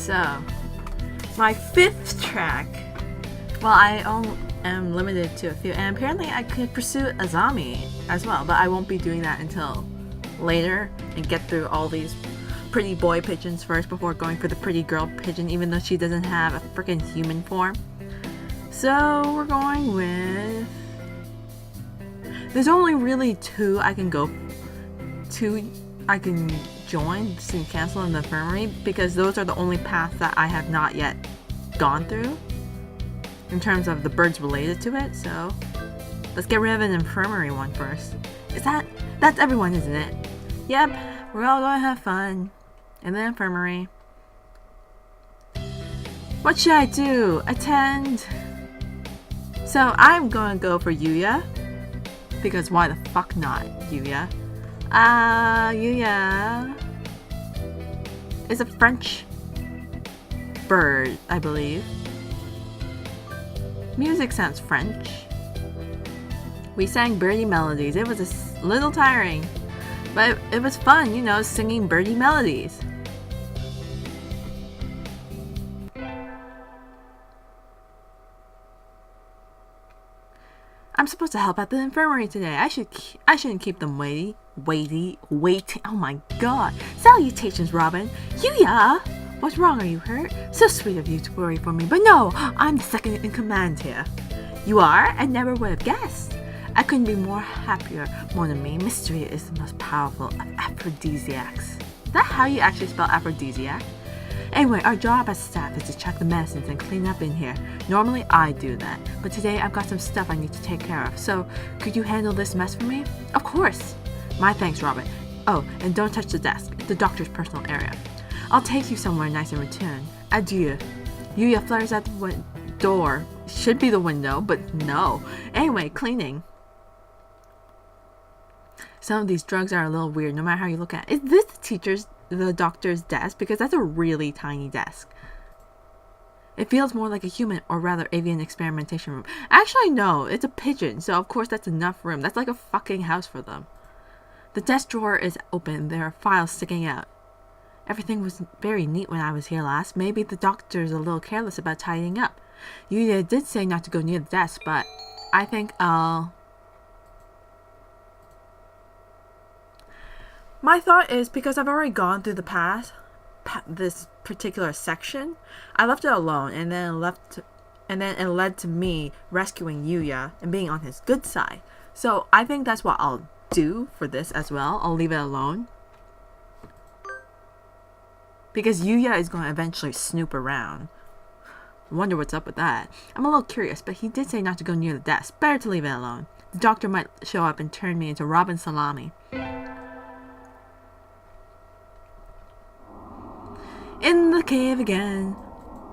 So, my 5th track. Well, I am limited to a few, and apparently I could pursue Azami as well, but I won't be doing that until later and get through all these pretty boy pigeons first before going for the pretty girl pigeon, even though she doesn't have a freaking human form. So we're going with... There's only really 2 I can go to. I can join student council in the infirmary because those are the only paths that I have not yet gone through in terms of the birds related to it. So let's get rid of an infirmary one first. That's everyone, isn't it? Yep, we're all going to have fun in the infirmary. What should I do? Attend. So I'm going to go for Yuya because why the fuck not, Yuya? Yuya is a French bird, I believe. Music sounds French. We sang birdie melodies. It was a little tiring, but it was fun, you know, singing birdie melodies. I'm supposed to help at the infirmary today. I shouldn't keep them waiting. Oh my god. Salutations, Robin. Yuya! What's wrong? Are you hurt? So sweet of you to worry for me, but no, I'm the second in command here. You are? I never would have guessed. I couldn't be more happier. Mon ami, mystery is the most powerful of aphrodisiacs. Is that how you actually spell aphrodisiac? Anyway, our job as staff is to check the medicines and clean up in here. Normally I do that, but today I've got some stuff I need to take care of, so could you handle this mess for me? Of course! My thanks, Robin. Oh, and don't touch the desk, the doctor's personal area. I'll take you somewhere nice in return. Adieu. Yuya flares at the door. Should be the window, but no. Anyway, cleaning. Some of these drugs are a little weird, no matter how you look at it. Is this the doctor's desk? Because that's a really tiny desk. It feels more like a human, or rather avian experimentation room. Actually, no, it's a pigeon, so of course that's enough room. That's like a fucking house for them. The desk drawer is open. There are files sticking out. Everything was very neat when I was here last. Maybe the doctor's a little careless about tidying up. Yuya did say not to go near the desk, but I think I'll... My thought is, because I've already gone through this particular section, I left it alone, and then it led to me rescuing Yuya and being on his good side. So I think that's what I'll do for this as well. I'll leave it alone. Because Yuya is going to eventually snoop around. Wonder what's up with that. I'm a little curious, but he did say not to go near the desk. Better to leave it alone. The doctor might show up and turn me into Robin Salami. In the cave again.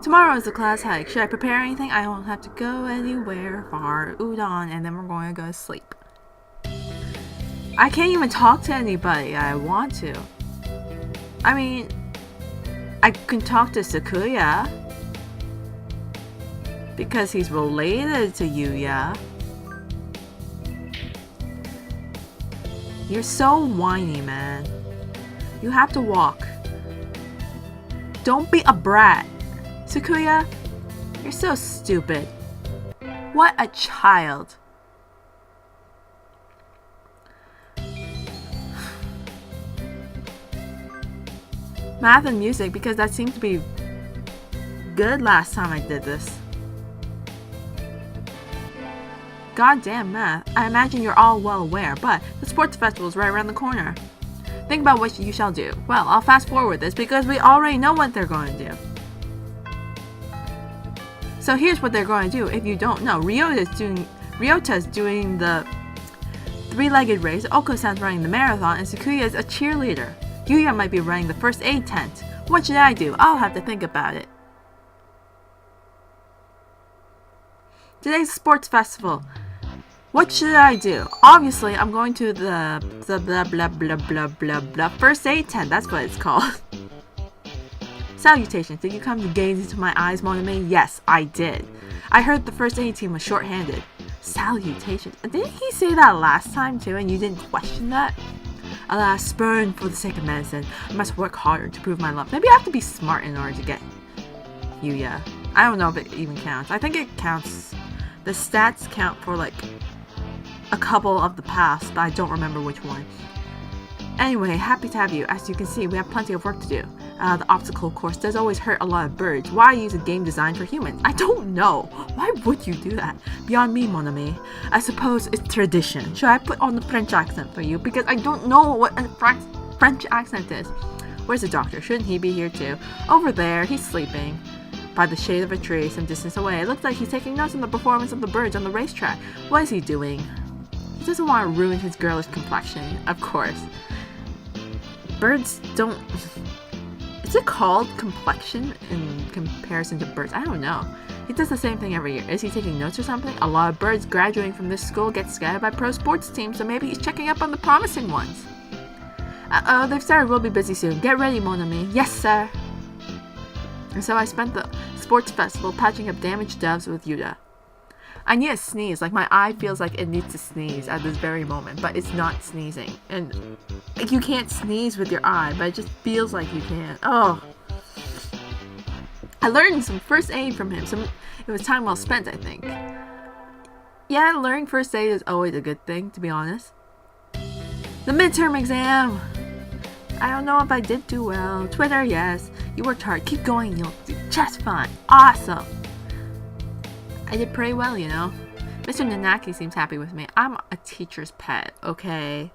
Tomorrow is the class hike. Should I prepare anything? I won't have to go anywhere far. Udon, and then we're going to go to sleep. I can't even talk to anybody I want to. I mean, I can talk to Sakuya because he's related to Yuya. You're so whiny, man. You have to walk. Don't be a brat. Sakuya, you're so stupid. What a child. Math and music, because that seemed to be good last time I did this. Goddamn math. I imagine you're all well aware, but the sports festival is right around the corner. Think about what you shall do. Well, I'll fast forward this because we already know what they're going to do. So here's what they're going to do if you don't know. Ryota's doing the 3-legged race, Oko-san's running the marathon, and Sakuya is a cheerleader. Yuya might be running the first aid tent. What should I do? I'll have to think about it. Today's sports festival. What should I do? Obviously, I'm going to the blah blah blah blah blah blah first aid tent. That's what it's called. Salutations. Did you come to gaze into my eyes, mon ami? Yes, I did. I heard the first aid team was short-handed. Salutations. Didn't he say that last time too, and you didn't question that? Alas, spurn for the sake of medicine. I must work harder to prove my love. Maybe I have to be smart in order to get Yuya. I don't know if it even counts. I think it counts. The stats count for like a couple of the past, but I don't remember which one. Anyway, happy to have you. As you can see, we have plenty of work to do. The obstacle course does always hurt a lot of birds. Why use a game designed for humans? I don't know. Why would you do that? Beyond me, mon ami. I suppose it's tradition. Should I put on the French accent for you? Because I don't know what a French accent is. Where's the doctor? Shouldn't he be here too? Over there, he's sleeping. By the shade of a tree some distance away. It looks like he's taking notes on the performance of the birds on the racetrack. What is he doing? He doesn't want to ruin his girlish complexion, of course. Birds don't... Is it called complexion in comparison to birds? I don't know. He does the same thing every year. Is he taking notes or something? A lot of birds graduating from this school get scouted by pro sports teams, so maybe he's checking up on the promising ones. Uh-oh, they've started. We'll be busy soon. Get ready, mon ami. Yes, sir. And so I spent the sports festival patching up damaged doves with Yuda. I need a sneeze. Like, my eye feels like it needs to sneeze at this very moment, but it's not sneezing. And like, you can't sneeze with your eye, but it just feels like you can. Oh. I learned some first aid from him. It was time well spent, I think. Yeah, learning first aid is always a good thing, to be honest. The midterm exam! I don't know if I did too well. Twitter, yes. You worked hard. Keep going. You'll do just fine. Awesome. I did pretty well, you know. Mr. Nanaki seems happy with me. I'm a teacher's pet, okay?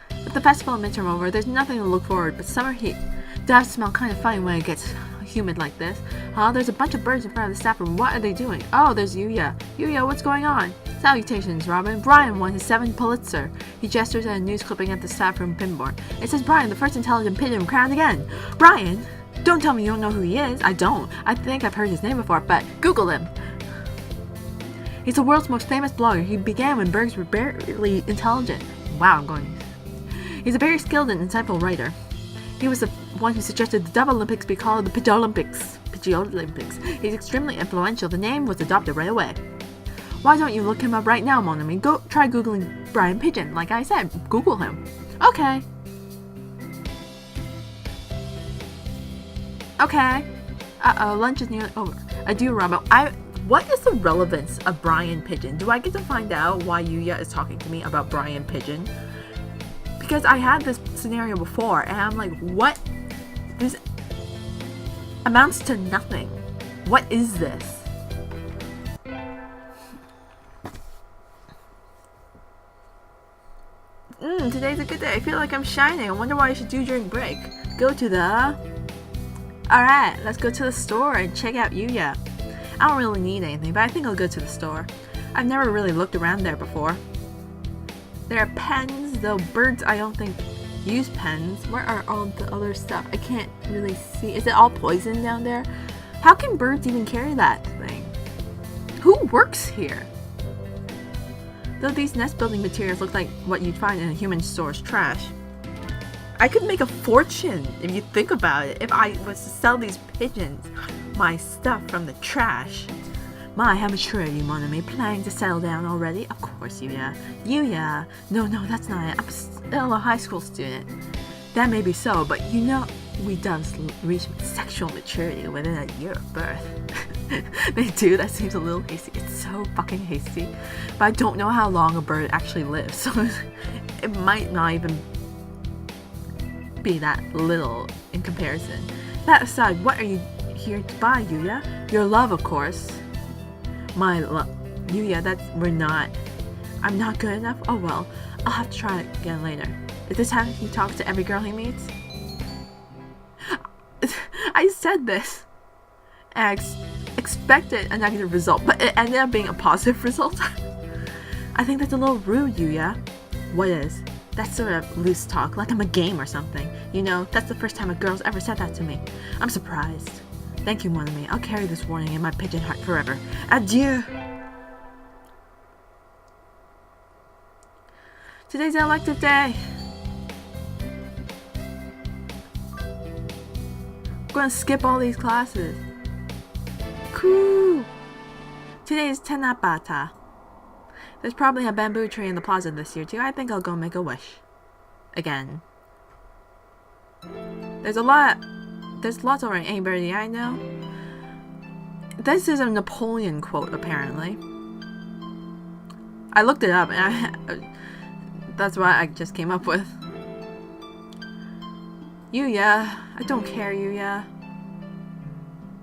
With the festival and midterm over, there's nothing to look forward but summer heat. Doves smell kind of funny when it gets humid like this. There's a bunch of birds in front of the staff room. What are they doing? Oh, there's Yuya. Yuya, what's going on? Salutations, Robin. Brian won his 7th Pulitzer. He gestures at a news clipping at the staff room pinboard. It says Brian, the first intelligent pigeon crowned again. Brian? Don't tell me you don't know who he is. I don't. I think I've heard his name before, but Google him. He's the world's most famous blogger. He began when birds were barely intelligent. Wow, I'm going. He's a very skilled and insightful writer. He was the one who suggested the Dove Olympics be called the Pidgeolympics. He's extremely influential. The name was adopted right away. Why don't you look him up right now, mon ami? Go try Googling Brian Pigeon. Like I said, Google him. Okay. Okay. Uh-oh, lunch is nearly over. Adieu, Robin. What is the relevance of Brian Pigeon? Do I get to find out why Yuya is talking to me about Brian Pigeon? Because I had this scenario before, and I'm like, what? This amounts to nothing. What is this? Today's a good day. I feel like I'm shining. I wonder what I should do during break. Go to the... Alright, let's go to the store and check out Yuya. I don't really need anything, but I think I'll go to the store. I've never really looked around there before. There are pens, though birds I don't think use pens. Where are all the other stuff? I can't really see. Is it all poison down there? How can birds even carry that thing? Who works here? Though these nest building materials look like what you'd find in a human store's trash. I could make a fortune if you think about it. If I was to sell these pigeons my stuff from the trash. My, how mature are you, mon ami? Planning to settle down already? Of course, Yuya. Yuya! No, that's not it. I'm still a high school student. That may be so, but you know, we doves reach sexual maturity within a year of birth. They do? That seems a little hasty. It's so fucking hasty. But I don't know how long a bird actually lives, so it might not even be that little in comparison. That aside, what are you here to buy, Yuya? Your love, of course. My love. Yuya, I'm not good enough? Oh well, I'll have to try it again later. Is this how he talks to every girl he meets? I said this. And I expected a negative result, but it ended up being a positive result. I think that's a little rude, Yuya. What is? That's sort of loose talk, like I'm a game or something. You know, that's the first time a girl's ever said that to me. I'm surprised. Thank you, mon ami. I'll carry this warning in my pigeon heart forever. Adieu! Today's an elective day. I'm gonna skip all these classes. Cool! Today is Tenabata. There's probably a bamboo tree in the plaza this year too. I think I'll go make a wish. Again. There's lots around anybody I know. This is a Napoleon quote, apparently. I looked it up, and that's what I just came up with. Yuya, I don't care, Yuya.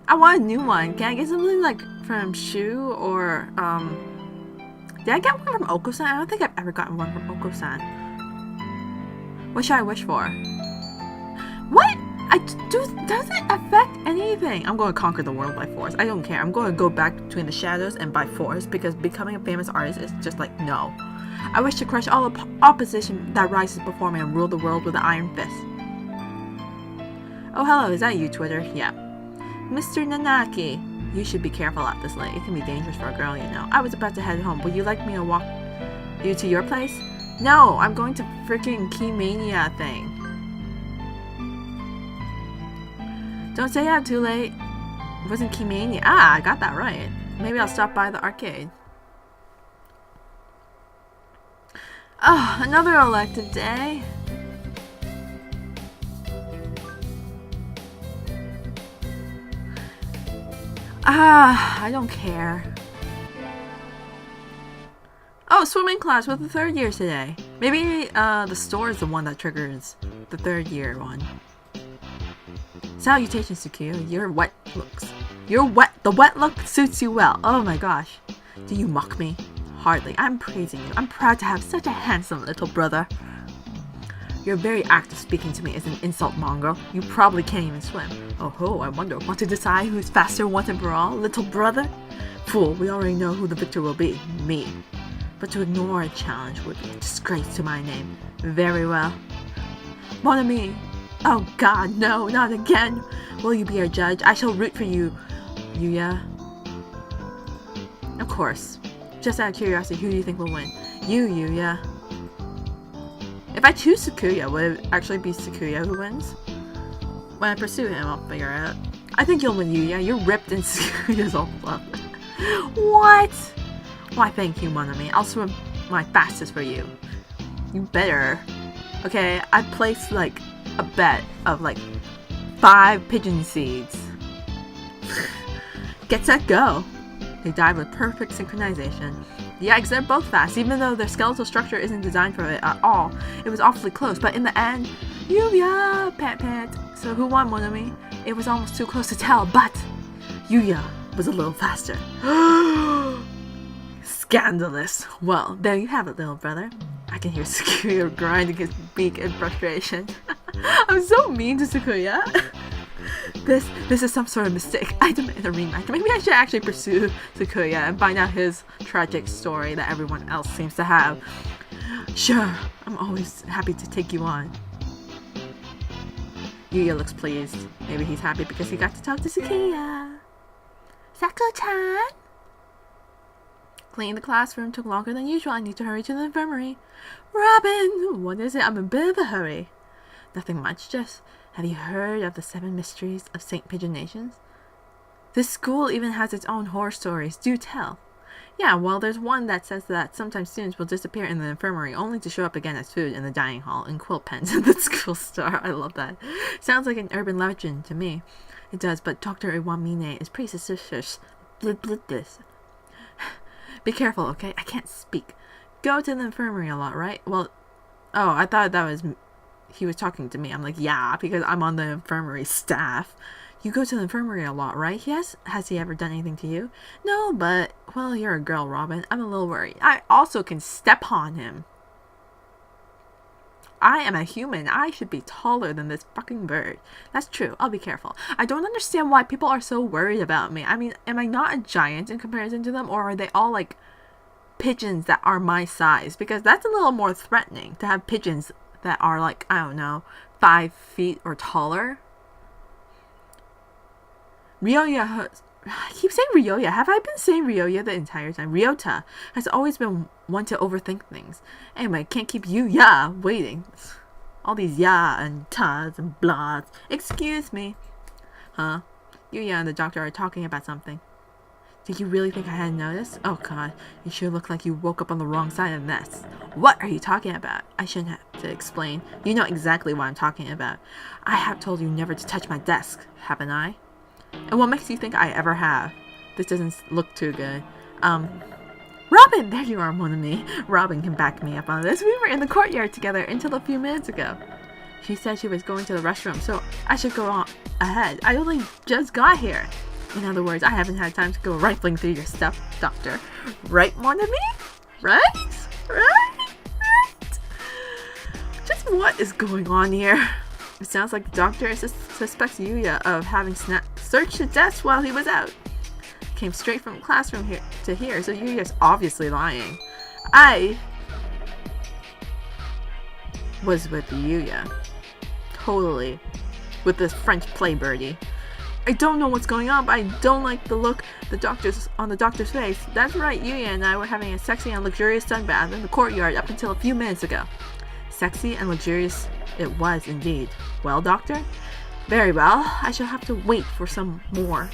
I want a new one. Can I get something like from Shu or did I get one from Oko-san? I don't think I've ever gotten one from Oko-san. What should I wish for? What? Doesn't affect anything. I'm going to conquer the world by force. I don't care. I'm going to go back between the shadows and by force because becoming a famous artist is just like, no. I wish to crush all opposition that rises before me and rule the world with an iron fist. Oh, hello. Is that you, Twitter? Yeah. Mr. Nanaki, you should be careful out this late. It can be dangerous for a girl, you know. I was about to head home. Would you like me to walk you to your place? No, I'm going to freaking Key Mania thing. Don't say I'm too late. It wasn't Key Mania. Ah, I got that right. Maybe I'll stop by the arcade. Oh, another elective day. Ah, I don't care. Oh, swimming class with the third year today. Maybe the store is the one that triggers the third year one. Salutations, Tsukuyo. Your wet looks. The wet look suits you well. Oh my gosh. Do you mock me? Hardly. I'm praising you. I'm proud to have such a handsome little brother. Your very act of speaking to me is an insult, mongrel. You probably can't even swim. Oh ho, I wonder. Want to decide who's faster once and for all, little brother? Fool, we already know who the victor will be. Me. But to ignore a challenge would be a disgrace to my name. Very well. Mon ami. Oh god, no, not again. Will you be our judge? I shall root for you, Yuya. Of course. Just out of curiosity, who do you think will win? You, Yuya. If I choose Sakuya, would it actually be Sakuya who wins? When I pursue him, I'll figure it out. I think you'll win, Yuya. You're ripped and Sakuya's all fluff. What? Why, thank you, mon ami. I'll swim my fastest for you. You better. Okay, I placed like a bet of like 5 pigeon seeds. Get set, go. They dive with perfect synchronization. Yikes, they're both fast, even though their skeletal structure isn't designed for it at all. It was awfully close, but in the end, Yuya, pant. So who won, mon ami? It was almost too close to tell, but Yuya was a little faster. Scandalous. Well, there you have it, little brother. I can hear Sakuya grinding his beak in frustration. I'm so mean to Sakuya. This is some sort of mistake. I demand a rematch. Maybe I should actually pursue Sakuya and find out his tragic story that everyone else seems to have. Sure, I'm always happy to take you on. Yuya looks pleased. Maybe he's happy because he got to talk to Sakuya. Sako-chan! Cleaning the classroom took longer than usual. I need to hurry to the infirmary. Robin! What is it? I'm in a bit of a hurry. Nothing much, just... Have you heard of the 7 mysteries of St. Pigeon Nations? This school even has its own horror stories. Do tell. Yeah, well, there's one that says that sometimes students will disappear in the infirmary only to show up again as food in the dining hall in quilt pens at the school store. I love that. Sounds like an urban legend to me. It does, but Dr. Iwamine is pretty suspicious. This. Be careful, okay? I can't speak. Go to the infirmary a lot, right? Well, oh, I thought that was... He was talking to me. I'm like, yeah, because I'm on the infirmary staff. You go to the infirmary a lot, right? Yes? Has he ever done anything to you? No, but, well, you're a girl, Robin. I'm a little worried. I also can step on him. I am a human. I should be taller than this fucking bird. That's true. I'll be careful. I don't understand why people are so worried about me. I mean, am I not a giant in comparison to them? Or are they all, like, pigeons that are my size? Because that's a little more threatening to have pigeons that are like, I don't know, 5 feet or taller. Ryoya, I keep saying Ryoya. Have I been saying Ryoya the entire time? Ryota has always been one to overthink things. Anyway, can't keep Yuya waiting. All these ya and tas and blahs. Excuse me. Huh? Yuya and the doctor are talking about something. Did you really think I hadn't noticed? Oh god, you sure look like you woke up on the wrong side of this. What are you talking about? I shouldn't have to explain. You know exactly what I'm talking about. I have told you never to touch my desk, haven't I? And what makes you think I ever have? This doesn't look too good. Robin! There you are, mon ami. Robin can back me up on this. We were in the courtyard together until a few minutes ago. She said she was going to the restroom, so I should go on ahead. I only just got here. In other words, I haven't had time to go rifling through your stuff, Doctor. Right, mon ami? Right? Just what is going on here? It sounds like the doctor suspects Yuya of having searched the desk while he was out. Came straight from the classroom here to here, so Yuya's obviously lying. I was with Yuya. Totally. With this French play birdie. I don't know what's going on, but I don't like the look on the doctor's face. That's right, Yuya and I were having a sexy and luxurious sunbath in the courtyard up until a few minutes ago. Sexy and luxurious it was indeed. Well, Doctor? Very well. I shall have to wait for some more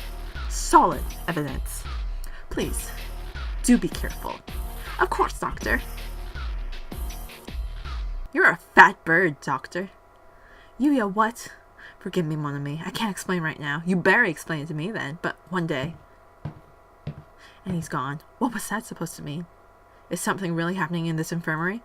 solid evidence. Please, do be careful. Of course, Doctor. You're a fat bird, Doctor. Yuya, what? Forgive me, mon ami. I can't explain right now. You better explain it to me then, but one day. And he's gone. What was that supposed to mean? Is something really happening in this infirmary?